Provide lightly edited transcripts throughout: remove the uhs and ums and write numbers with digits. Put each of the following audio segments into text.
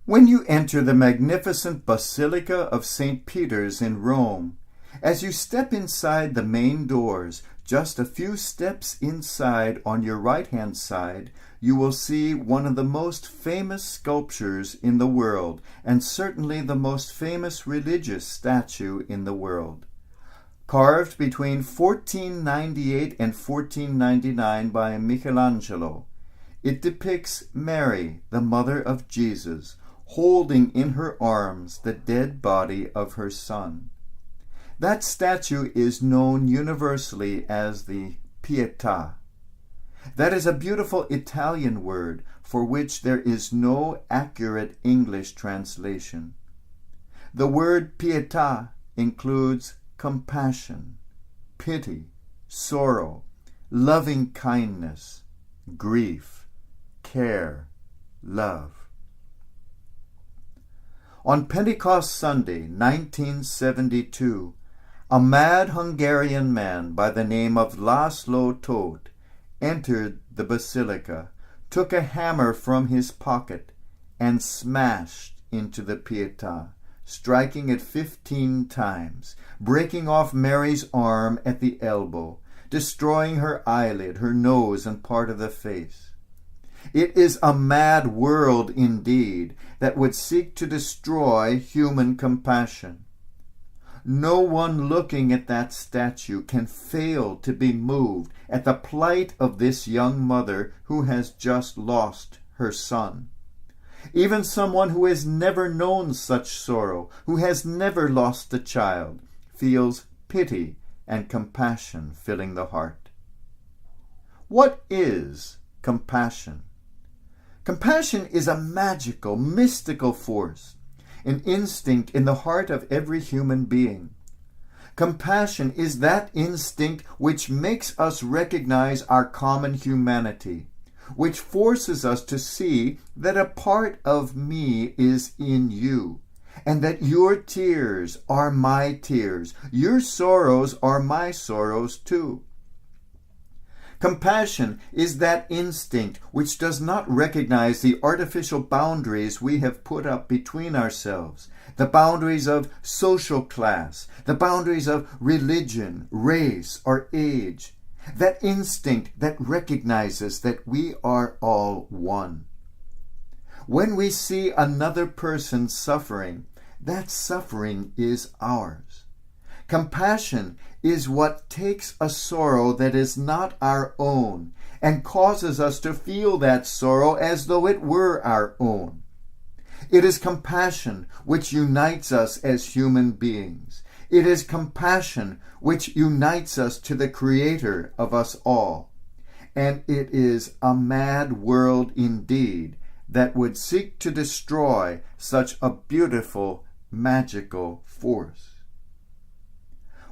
When you enter the magnificent Basilica of St. Peter's in Rome, as you step inside the main doors, just a few steps inside on your right-hand side, you will see one of the most famous sculptures in the world, and certainly the most famous religious statue in the world. Carved between 1498 and 1499 by Michelangelo, it depicts Mary, the mother of Jesus, holding in her arms the dead body of her son. That statue is known universally as the Pietà. That is a beautiful Italian word for which there is no accurate English translation. The word Pietà includes compassion, pity, sorrow, loving kindness, grief, care, love. On Pentecost Sunday, 1972, a mad Hungarian man by the name of László Tóth entered the basilica, took a hammer from his pocket, and smashed into the Pietà, striking it 15 times, breaking off Mary's arm at the elbow, destroying her eyelid, her nose, and part of the face. It is a mad world indeed that would seek to destroy human compassion. No one looking at that statue can fail to be moved at the plight of this young mother who has just lost her son. Even someone who has never known such sorrow, who has never lost a child, feels pity and compassion filling the heart. What is compassion? Compassion is a magical, mystical force, an instinct in the heart of every human being. Compassion is that instinct which makes us recognize our common humanity, which forces us to see that a part of me is in you, and that your tears are my tears, your sorrows are my sorrows too. Compassion is that instinct which does not recognize the artificial boundaries we have put up between ourselves, the boundaries of social class, the boundaries of religion, race, or age, that instinct that recognizes that we are all one. When we see another person suffering, that suffering is ours. Compassion is what takes a sorrow that is not our own and causes us to feel that sorrow as though it were our own. It is compassion which unites us as human beings. It is compassion which unites us to the Creator of us all. And it is a mad world indeed that would seek to destroy such a beautiful, magical force.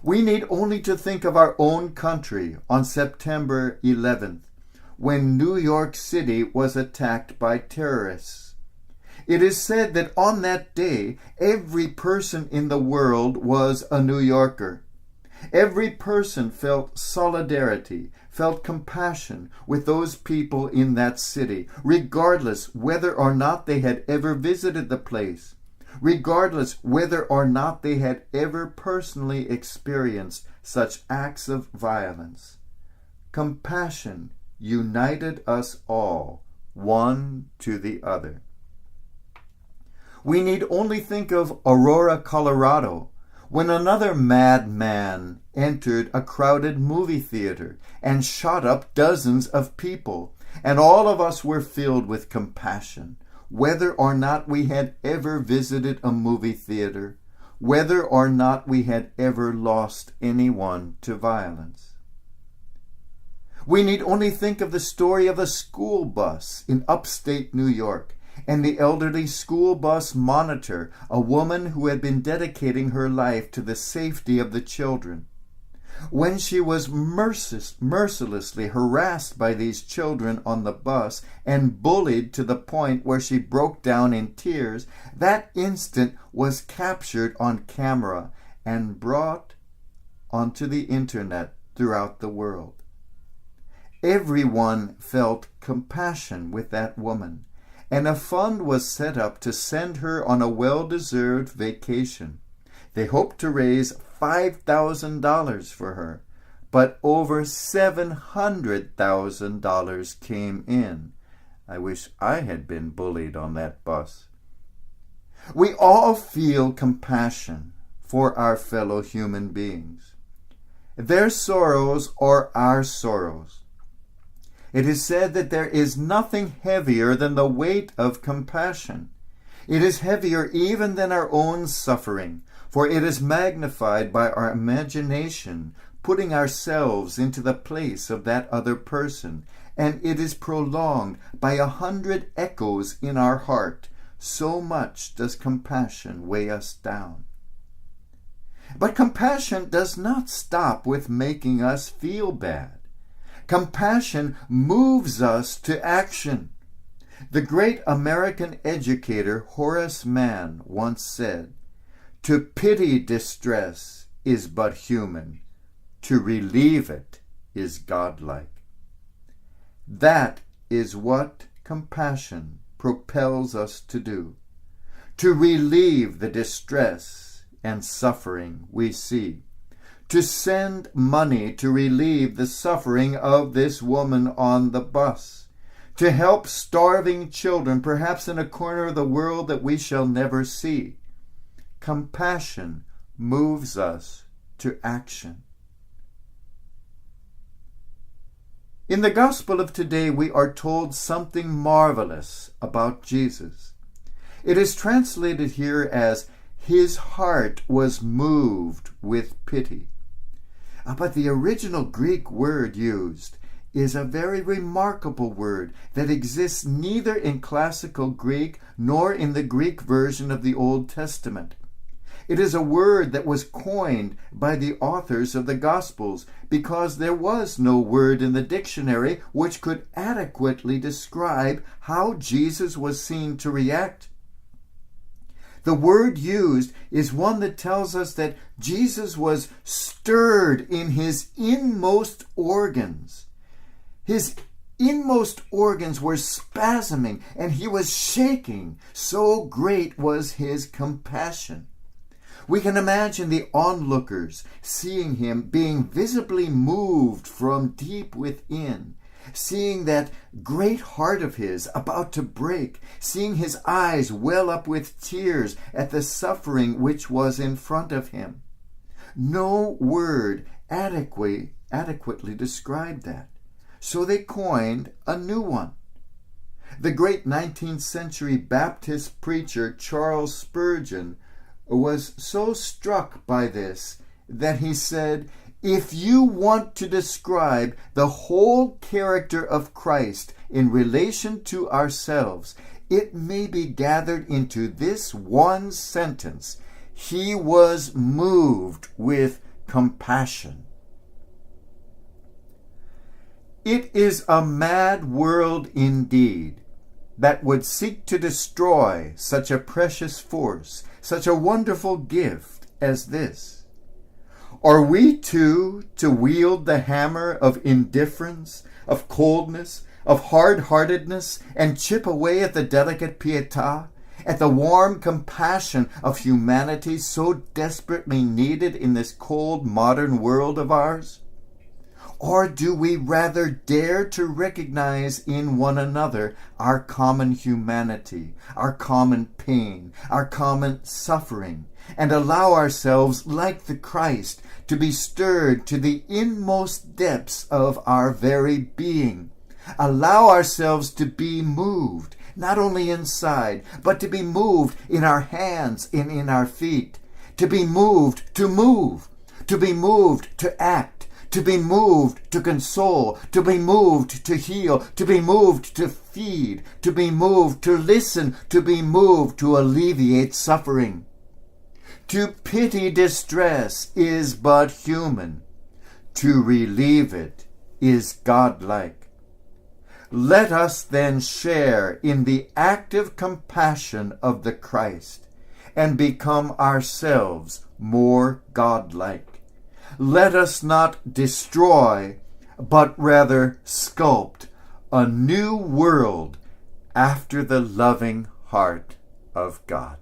We need only to think of our own country on September 11th, when New York City was attacked by terrorists. It is said that on that day, every person in the world was a New Yorker. Every person felt solidarity, felt compassion with those people in that city, regardless whether or not they had ever visited the place, regardless whether or not they had ever personally experienced such acts of violence. Compassion united us all, one to the other. We need only think of Aurora, Colorado, when another madman entered a crowded movie theater and shot up dozens of people, and all of us were filled with compassion, whether or not we had ever visited a movie theater, whether or not we had ever lost anyone to violence. We need only think of the story of a school bus in upstate New York and the elderly school bus monitor, a woman who had been dedicating her life to the safety of the children. When she was mercilessly harassed by these children on the bus and bullied to the point where she broke down in tears, that instant was captured on camera and brought onto the internet throughout the world. Everyone felt compassion with that woman, and a fund was set up to send her on a well-deserved vacation. They hoped to raise $5,000 for her, but over $700,000 came in. I wish I had been bullied on that bus. We all feel compassion for our fellow human beings. Their sorrows are our sorrows. It is said that there is nothing heavier than the weight of compassion. It is heavier even than our own suffering, for it is magnified by our imagination, putting ourselves into the place of that other person, and it is prolonged by 100 echoes in our heart. So much does compassion weigh us down. But compassion does not stop with making us feel bad. Compassion moves us to action. The great American educator Horace Mann once said, "To pity distress is but human. To relieve it is godlike." That is what compassion propels us to do, to relieve the distress and suffering we see, to send money to relieve the suffering of this woman on the bus, to help starving children, perhaps in a corner of the world that we shall never see. Compassion moves us to action. In the gospel of today, we are told something marvelous about Jesus. It is translated here as, "His heart was moved with pity." But the original Greek word used is a very remarkable word that exists neither in classical Greek nor in the Greek version of the Old Testament. It is a word that was coined by the authors of the Gospels because there was no word in the dictionary which could adequately describe how Jesus was seen to react. The word used is one that tells us that Jesus was stirred in his inmost organs. His inmost organs were spasming and he was shaking. So great was his compassion. We can imagine the onlookers seeing him being visibly moved from deep within, seeing that great heart of his about to break, seeing his eyes well up with tears at the suffering which was in front of him. No word adequately described that, so they coined a new one. The great 19th century Baptist preacher Charles Spurgeon was so struck by this that he said, "If you want to describe the whole character of Christ in relation to ourselves, it may be gathered into this one sentence: He was moved with compassion." It is a mad world indeed that would seek to destroy such a precious force, such a wonderful gift as this. Are we too to wield the hammer of indifference, of coldness, of hard-heartedness, and chip away at the delicate Pietà, at the warm compassion of humanity so desperately needed in this cold modern world of ours? Or do we rather dare to recognize in one another our common humanity, our common pain, our common suffering, and allow ourselves, like the Christ, to be stirred to the inmost depths of our very being? Allow ourselves to be moved, not only inside, but to be moved in our hands and in our feet, to be moved to move, to be moved to act, to be moved to console, to be moved to heal, to be moved to feed, to be moved to listen, to be moved to alleviate suffering. To pity distress is but human. To relieve it is godlike. Let us then share in the active compassion of the Christ and become ourselves more godlike. Let us not destroy, but rather sculpt a new world after the loving heart of God.